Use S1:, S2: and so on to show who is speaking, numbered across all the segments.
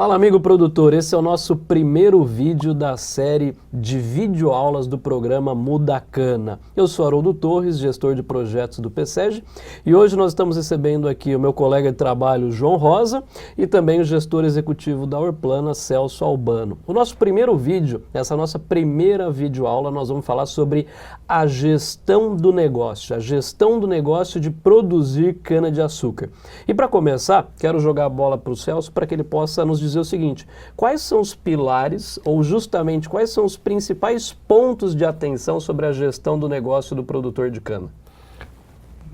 S1: Fala, amigo produtor, esse é o nosso primeiro vídeo da série de videoaulas do programa Muda Cana. Eu sou Haroldo Torres, gestor de projetos do PSEG, e hoje nós estamos recebendo aqui o meu colega de trabalho, João Rosa, e também o gestor executivo da Orplana, Celso Albano. O nosso primeiro vídeo, essa nossa primeira videoaula, nós vamos falar sobre a gestão do negócio de produzir cana-de-açúcar. E para começar, quero jogar a bola para o Celso para que ele possa nos dizer o seguinte: quais são os pilares, ou justamente quais são os principais pontos de atenção sobre a gestão do negócio do produtor de cana?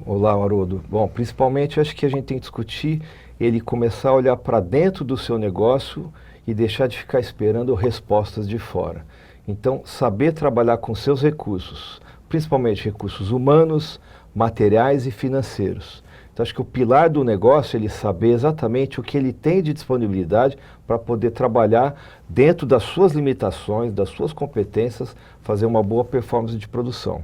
S2: Olá, Haroldo. Bom, principalmente acho que a gente tem que discutir ele começar a olhar para dentro do seu negócio e deixar de ficar esperando respostas de fora. Então, saber trabalhar com seus recursos, principalmente recursos humanos, materiais e financeiros. Então, acho que o pilar do negócio é ele saber exatamente o que ele tem de disponibilidade para poder trabalhar dentro das suas limitações, das suas competências, fazer uma boa performance de produção.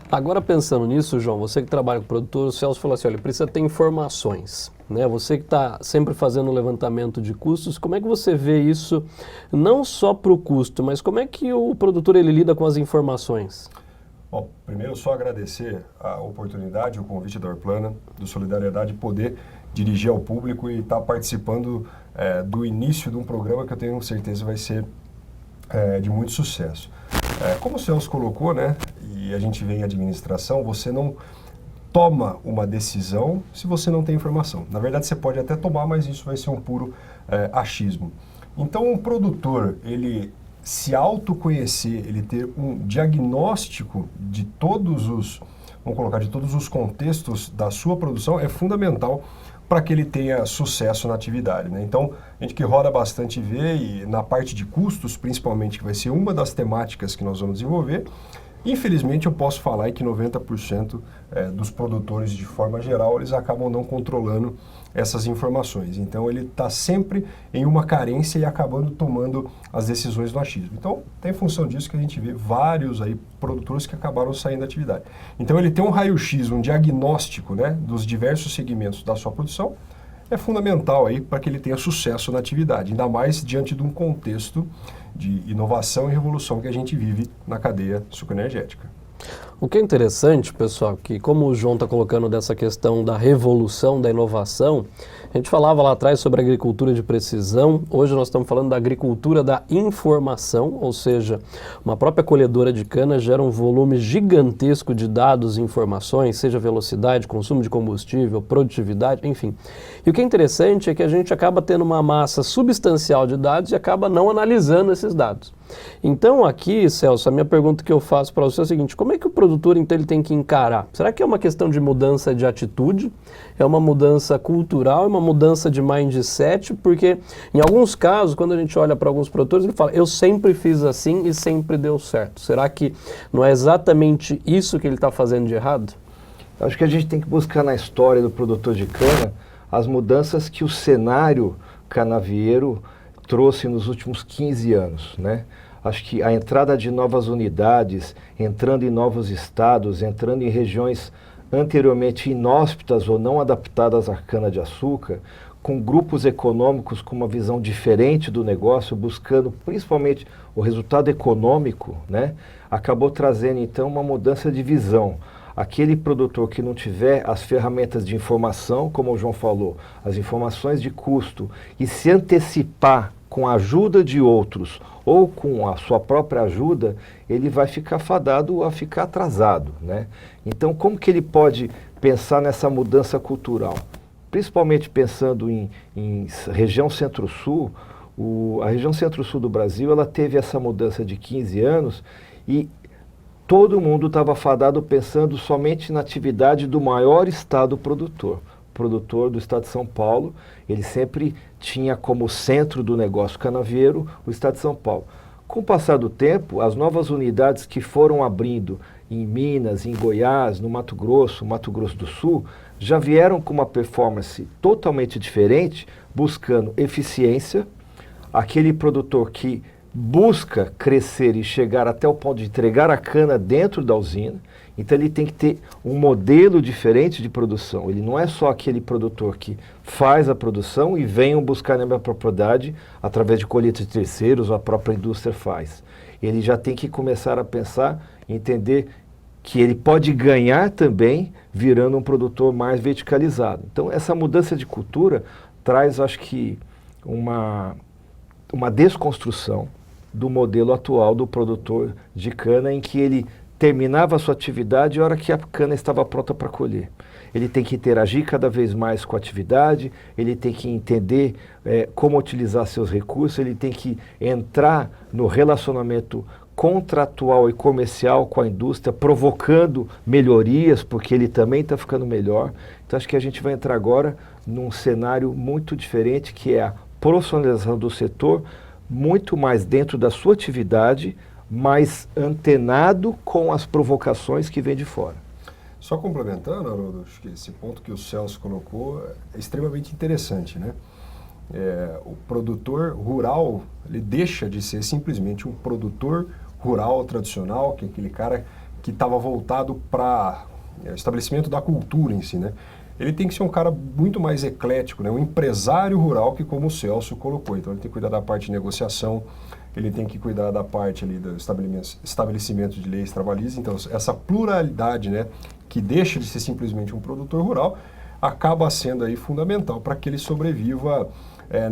S1: Agora, pensando nisso, João, você que trabalha com produtor, o Celso falou assim, olha, precisa ter informações, né? Você que está sempre fazendo o levantamento de custos, como é que você vê isso, não só para o custo, mas como é que o produtor ele lida com as informações?
S3: Bom, primeiro só agradecer a oportunidade, o convite da Orplana, do Solidariedade, poder dirigir ao público e estar participando do início de um programa que eu tenho certeza vai ser de muito sucesso. Como o Celso colocou, né, e a gente vê em administração, você não toma uma decisão se você não tem informação. Na verdade, você pode até tomar, mas isso vai ser um puro achismo. Então, um produtor, ele se autoconhecer, ele ter um diagnóstico de todos os, vamos colocar, de todos os contextos da sua produção é fundamental para que ele tenha sucesso na atividade, né? Então, a gente que roda bastante vê, e na parte de custos, principalmente, que vai ser uma das temáticas que nós vamos desenvolver, infelizmente eu posso falar que 90% dos produtores, de forma geral, eles acabam não controlando essas informações. Então ele está sempre em uma carência e acabando tomando as decisões do achismo. Então tem função disso que a gente vê vários aí produtores que acabaram saindo da atividade. Então ele tem um raio-x, um diagnóstico, né, dos diversos segmentos da sua produção, é fundamental aí para que ele tenha sucesso na atividade, ainda mais diante de um contexto de inovação e revolução que a gente vive na cadeia sucroenergética.
S1: O que é interessante, pessoal, que como o João está colocando dessa questão da revolução, da inovação, a gente falava lá atrás sobre agricultura de precisão, hoje nós estamos falando da agricultura da informação, ou seja, uma própria colhedora de cana gera um volume gigantesco de dados e informações, seja velocidade, consumo de combustível, produtividade, enfim. E o que é interessante é que a gente acaba tendo uma massa substancial de dados e acaba não analisando esses dados. Então aqui, Celso, a minha pergunta que eu faço para você é a seguinte: como é que o produtor então ele tem que encarar? Será que é uma questão de mudança de atitude? É uma mudança cultural? É uma mudança de mindset? Porque em alguns casos, quando a gente olha para alguns produtores, ele fala, eu sempre fiz assim e sempre deu certo. Será que não é exatamente isso que ele está fazendo de errado?
S2: Acho que a gente tem que buscar na história do produtor de cana as mudanças que o cenário canavieiro trouxe nos últimos 15 anos, né? Acho que a entrada de novas unidades, entrando em novos estados, entrando em regiões anteriormente inóspitas ou não adaptadas à cana-de-açúcar, com grupos econômicos com uma visão diferente do negócio, buscando principalmente o resultado econômico, né? Acabou trazendo então uma mudança de visão. Aquele produtor que não tiver as ferramentas de informação, como o João falou, as informações de custo, e se antecipar com a ajuda de outros ou com a sua própria ajuda, ele vai ficar fadado a ficar atrasado, né? Então, como que ele pode pensar nessa mudança cultural? Principalmente pensando em região Centro-Sul, a região Centro-Sul do Brasil, ela teve essa mudança de 15 anos e todo mundo estava fadado pensando somente na atividade do maior estado produtor. O produtor do estado de São Paulo, ele sempre tinha como centro do negócio canavieiro o estado de São Paulo. Com o passar do tempo, as novas unidades que foram abrindo em Minas, em Goiás, no Mato Grosso do Sul, já vieram com uma performance totalmente diferente, buscando eficiência, aquele produtor que busca crescer e chegar até o ponto de entregar a cana dentro da usina. Então ele tem que ter um modelo diferente de produção. Ele não é só aquele produtor que faz a produção e venham buscar na minha propriedade através de colheita de terceiros ou a própria indústria faz. Ele já tem que começar a pensar, entender que ele pode ganhar também virando um produtor mais verticalizado. Então essa mudança de cultura traz, acho que, uma desconstrução do modelo atual do produtor de cana, em que ele terminava a sua atividade a hora que a cana estava pronta para colher. Ele tem que interagir cada vez mais com a atividade, ele tem que entender como utilizar seus recursos, ele tem que entrar no relacionamento contratual e comercial com a indústria, provocando melhorias, porque ele também está ficando melhor. Então acho que a gente vai entrar agora num cenário muito diferente, que é a profissionalização do setor, muito mais dentro da sua atividade, mais antenado com as provocações que vêm de fora.
S3: Só complementando, Haroldo, acho que esse ponto que o Celso colocou é extremamente interessante, né? O produtor rural, ele deixa de ser simplesmente um produtor rural tradicional, que é aquele cara que estava voltado para o estabelecimento da cultura em si, né? Ele tem que ser um cara muito mais eclético, né? Um empresário rural, que como o Celso colocou. Então ele tem que cuidar da parte de negociação, ele tem que cuidar da parte ali do estabelecimento de leis trabalhistas. Então essa pluralidade, né, que deixa de ser simplesmente um produtor rural, acaba sendo aí fundamental para que ele sobreviva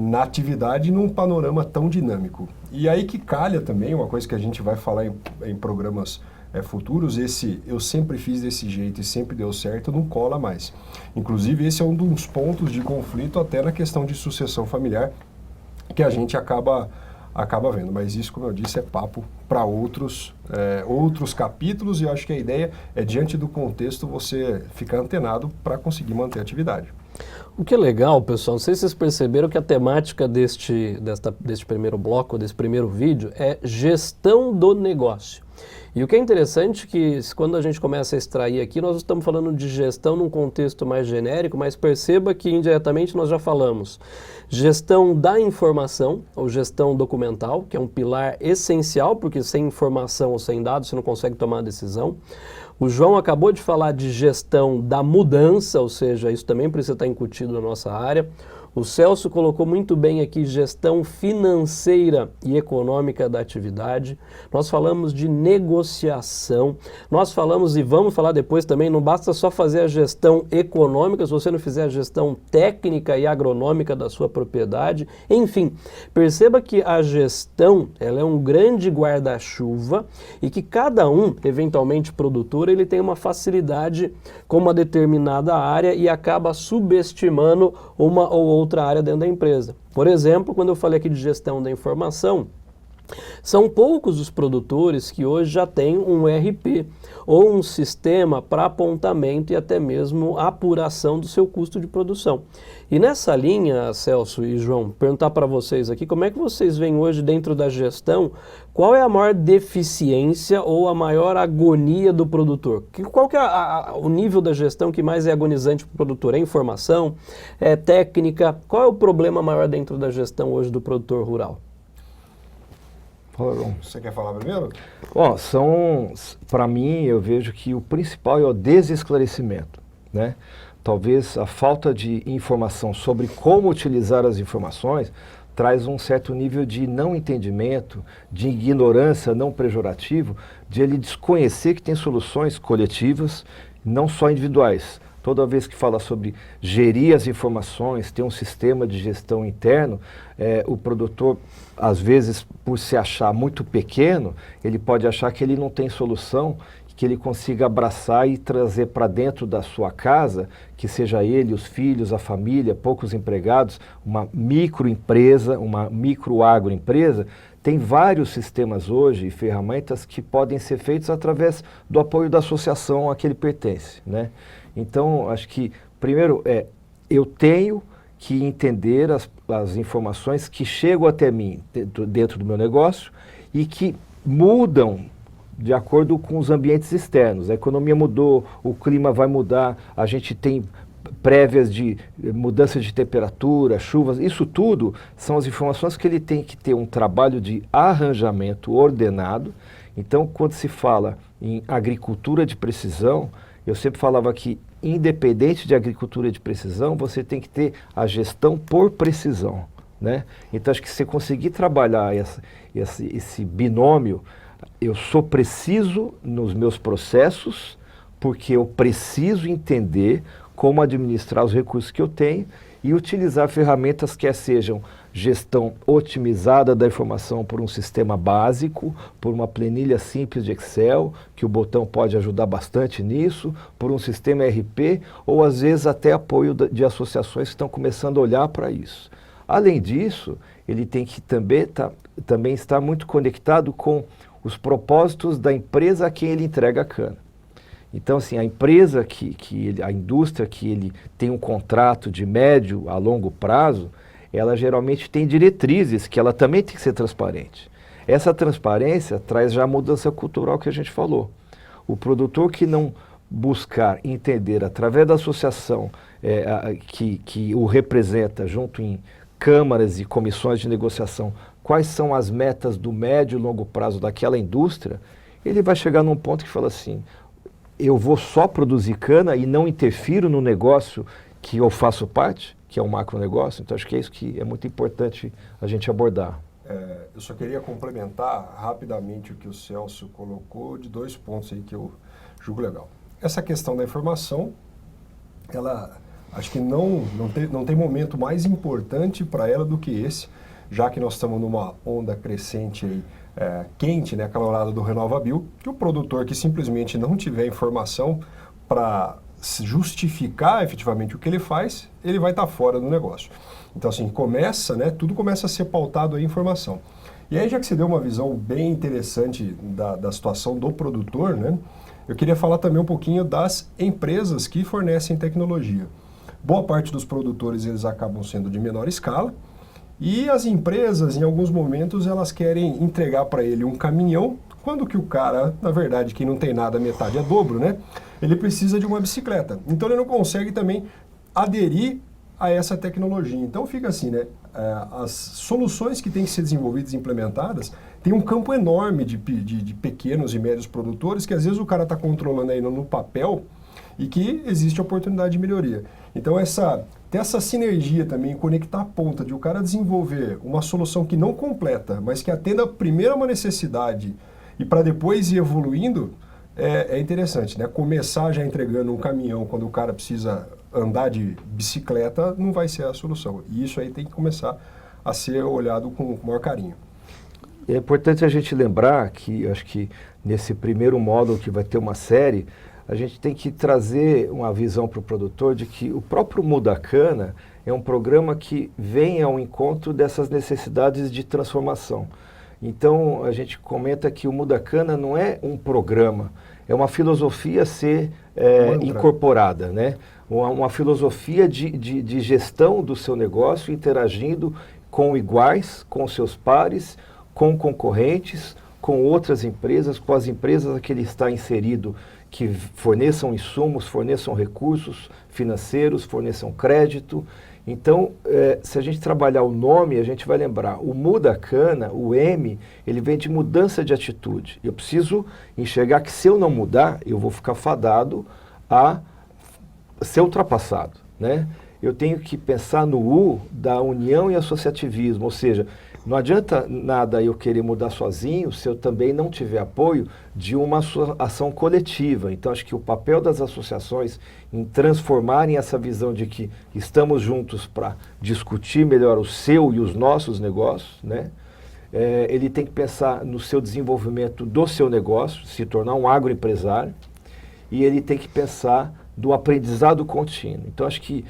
S3: na atividade num panorama tão dinâmico. E aí que calha também, uma coisa que a gente vai falar em programas futuros, eu sempre fiz desse jeito e sempre deu certo, não cola mais. Inclusive esse é um dos pontos de conflito até na questão de sucessão familiar, que a gente acaba vendo. Mas isso, como eu disse, é papo para outros capítulos, e eu acho que a ideia é, diante do contexto, você ficar antenado para conseguir manter a atividade.
S1: O que é legal, pessoal, não sei se vocês perceberam que a temática deste primeiro bloco, desse primeiro vídeo, é gestão do negócio. E o que é interessante é que quando a gente começa a extrair aqui, nós estamos falando de gestão num contexto mais genérico, mas perceba que indiretamente nós já falamos gestão da informação, ou gestão documental, que é um pilar essencial, porque sem informação ou sem dados você não consegue tomar a decisão. O João acabou de falar de gestão da mudança, ou seja, isso também precisa estar incutido na nossa área. O Celso colocou muito bem aqui gestão financeira e econômica da atividade. Nós falamos de negociação. Nós falamos, e vamos falar depois também, não basta só fazer a gestão econômica, se você não fizer a gestão técnica e agronômica da sua propriedade. Enfim, perceba que a gestão, ela é um grande guarda-chuva e que cada um, eventualmente produtor, ele tem uma facilidade com uma determinada área e acaba subestimando uma ou outra área dentro da empresa. Por exemplo, quando eu falei aqui de gestão da informação, são poucos os produtores que hoje já têm um ERP ou um sistema para apontamento e até mesmo apuração do seu custo de produção. E nessa linha, Celso e João, perguntar para vocês aqui, como é que vocês veem hoje dentro da gestão, qual é a maior deficiência ou a maior agonia do produtor? Qual que é o nível da gestão que mais é agonizante para o produtor? É informação? É técnica? Qual é o problema maior dentro da gestão hoje do produtor rural?
S3: Você quer falar primeiro?
S2: Bom, para mim, eu vejo que o principal é o desesclarecimento, né? Talvez a falta de informação sobre como utilizar as informações traz um certo nível de não entendimento, de ignorância não pejorativo, de ele desconhecer que tem soluções coletivas, não só individuais. Toda vez que fala sobre gerir as informações, ter um sistema de gestão interno, o produtor, às vezes, por se achar muito pequeno, ele pode achar que ele não tem solução, que ele consiga abraçar e trazer para dentro da sua casa, que seja ele, os filhos, a família, poucos empregados, uma microempresa, uma microagroempresa. Tem vários sistemas hoje e ferramentas que podem ser feitos através do apoio da associação a que ele pertence, né? Então, acho que, primeiro, eu tenho que entender as informações que chegam até mim dentro do meu negócio e que mudam de acordo com os ambientes externos. A economia mudou, o clima vai mudar, a gente tem prévias de mudança de temperatura, chuvas, isso tudo são as informações que ele tem que ter um trabalho de arranjamento ordenado. Então, quando se fala em agricultura de precisão, eu sempre falava que, independente de agricultura de precisão, você tem que ter a gestão por precisão, né? Então, acho que se você conseguir trabalhar esse binômio, eu sou preciso nos meus processos, porque eu preciso entender como administrar os recursos que eu tenho e utilizar ferramentas que sejam gestão otimizada da informação por um sistema básico, por uma planilha simples de Excel, que o botão pode ajudar bastante nisso, por um sistema ERP, ou às vezes até apoio de associações que estão começando a olhar para isso. Além disso, ele tem que também estar muito conectado com os propósitos da empresa a quem ele entrega a cana. Então, assim, a empresa, a indústria que ele tem um contrato de médio a longo prazo, ela geralmente tem diretrizes que ela também tem que ser transparente. Essa transparência traz já a mudança cultural que a gente falou. O produtor que não buscar entender através da associação que o representa junto em câmaras e comissões de negociação, quais são as metas do médio e longo prazo daquela indústria, ele vai chegar num ponto que fala assim, eu vou só produzir cana e não interfiro no negócio que eu faço parte, que é um macronegócio. Então, acho que é isso que é muito importante a gente abordar.
S3: Eu só queria complementar rapidamente o que o Celso colocou de 2 pontos aí que eu julgo legal. Essa questão da informação, ela acho que não tem momento mais importante para ela do que esse, já que nós estamos numa onda crescente aí, quente, né, acalorada do RenovaBio, que o produtor que simplesmente não tiver informação para justificar efetivamente o que ele faz, ele vai estar fora do negócio. Então, assim, tudo começa a ser pautado em informação. E aí, já que você deu uma visão bem interessante da situação do produtor, né, eu queria falar também um pouquinho das empresas que fornecem tecnologia. Boa parte dos produtores, eles acabam sendo de menor escala, e as empresas, em alguns momentos, elas querem entregar para ele um caminhão, quando que o cara, na verdade, quem não tem nada, metade é dobro, né? Ele precisa de uma bicicleta. Então, ele não consegue também aderir a essa tecnologia. Então, fica assim, né? As soluções que têm que ser desenvolvidas e implementadas, tem um campo enorme de pequenos e médios produtores, que às vezes o cara está controlando ainda no papel, e que existe oportunidade de melhoria. Então, ter essa sinergia também, conectar a ponta de o cara desenvolver uma solução que não completa, mas que atenda primeiro a uma necessidade e para depois ir evoluindo, é interessante, né? Começar já entregando um caminhão quando o cara precisa andar de bicicleta não vai ser a solução. E isso aí tem que começar a ser olhado com maior carinho.
S2: É importante a gente lembrar que, acho que nesse primeiro módulo que vai ter uma série, a gente tem que trazer uma visão para o produtor de que o próprio Muda Cana é um programa que vem ao encontro dessas necessidades de transformação. Então, a gente comenta que o Muda Cana não é um programa, é uma filosofia a ser incorporada, né? Uma filosofia de gestão do seu negócio, interagindo com iguais, com seus pares, com concorrentes, com outras empresas, com as empresas a que ele está inserido, que forneçam insumos, forneçam recursos financeiros, forneçam crédito. Então, se a gente trabalhar o nome, a gente vai lembrar, o Muda Cana, o M, ele vem de mudança de atitude. Eu preciso enxergar que se eu não mudar, eu vou ficar fadado a ser ultrapassado, né? Eu tenho que pensar no U da união e associativismo, ou seja, não adianta nada eu querer mudar sozinho se eu também não tiver apoio de uma ação coletiva. Então, acho que o papel das associações em transformarem essa visão de que estamos juntos para discutir melhor o seu e os nossos negócios, né? Ele tem que pensar no seu desenvolvimento do seu negócio, se tornar um agroempresário, e ele tem que pensar do aprendizado contínuo. Então, acho que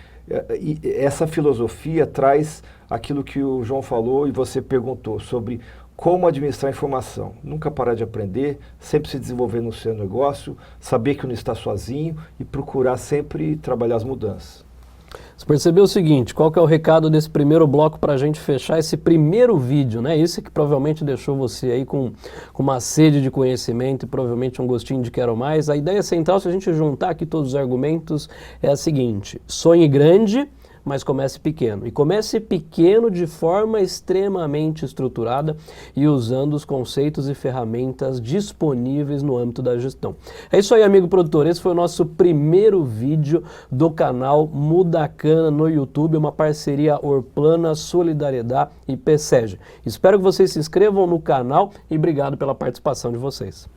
S2: essa filosofia traz aquilo que o João falou e você perguntou sobre como administrar a informação. Nunca parar de aprender, sempre se desenvolver no seu negócio, saber que não está sozinho e procurar sempre trabalhar as mudanças.
S1: Você percebeu o seguinte, qual que é o recado desse primeiro bloco para a gente fechar esse primeiro vídeo, né? Esse que provavelmente deixou você aí com uma sede de conhecimento e provavelmente um gostinho de quero mais. A ideia central, se a gente juntar aqui todos os argumentos, é a seguinte: sonhe grande, mas comece pequeno. E comece pequeno de forma extremamente estruturada e usando os conceitos e ferramentas disponíveis no âmbito da gestão. É isso aí, amigo produtor. Esse foi o nosso primeiro vídeo do canal Muda a Cana no YouTube, uma parceria Orplana, Solidariedade e PSEG. Espero que vocês se inscrevam no canal e obrigado pela participação de vocês.